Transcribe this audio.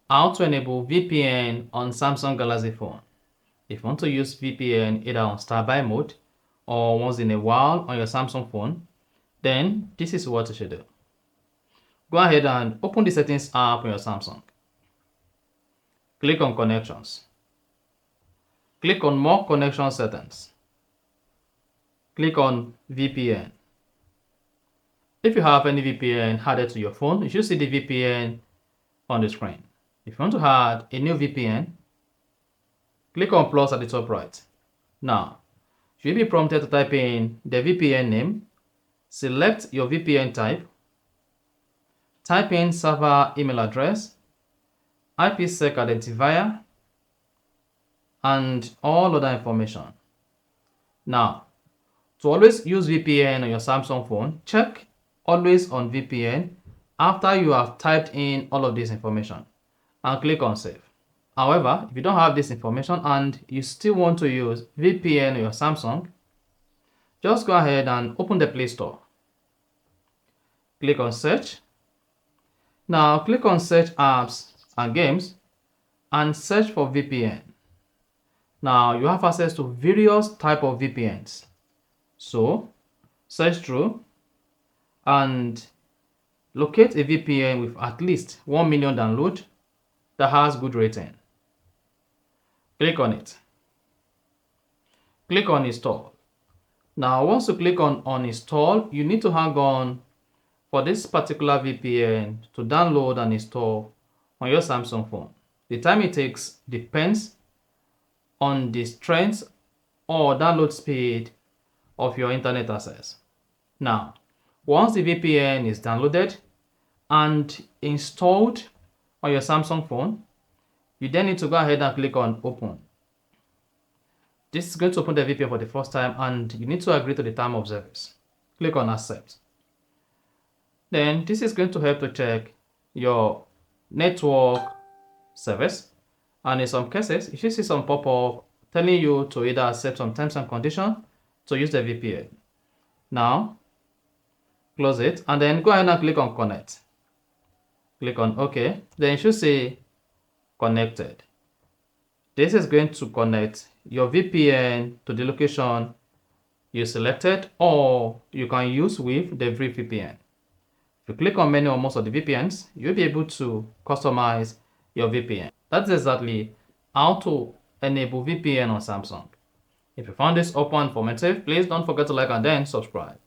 How to enable VPN on Samsung Galaxy phone. If you want to use VPN either on standby mode or once in a while on your Samsung phone, then this is what you should do. Go ahead and open the settings app on your Samsung. Click on connections. Click on more connection settings. Click on VPN. If you have any VPN added to your phone, you should see the VPN on the screen. If you want to add a new VPN, click on plus at the top right. Now, you'll be prompted to type in the VPN name, select your VPN type, type in server email address, IPsec identifier, and all other information. Now, to always use VPN on your Samsung phone, check always on VPN after you have typed in all of this information and click on save. However, if you don't have this information and you still want to use VPN on your Samsung, just go ahead and open the Play Store. Click on search. Now click on search apps and games and search for VPN. Now you have access to various type of VPNs. So search through and locate a VPN with at least 1 million download that has good rating. Click on it. Click on install. Now once you click on uninstall, you need to hang on for this particular VPN to download and install on your Samsung phone. The time it takes depends on the strength or download speed of your internet access. Now, once the VPN is downloaded and installed on your Samsung phone, you then need to go ahead and click on open. This is going to open the VPN for the first time and you need to agree to the term of service. Click on accept. Then this is going to help to check your network service, and in some cases you should see some pop-up telling you to either accept some terms and conditions to use the VPN. Now close it and then go ahead and click on connect. Click on OK. Then you should say connected. This is going to connect your VPN to the location you selected, or you can use with the free VPN. If you click on many or most of the VPNs, you'll be able to customize your VPN. That's exactly how to enable VPN on Samsung. If you found this helpful and informative, please don't forget to like and then subscribe.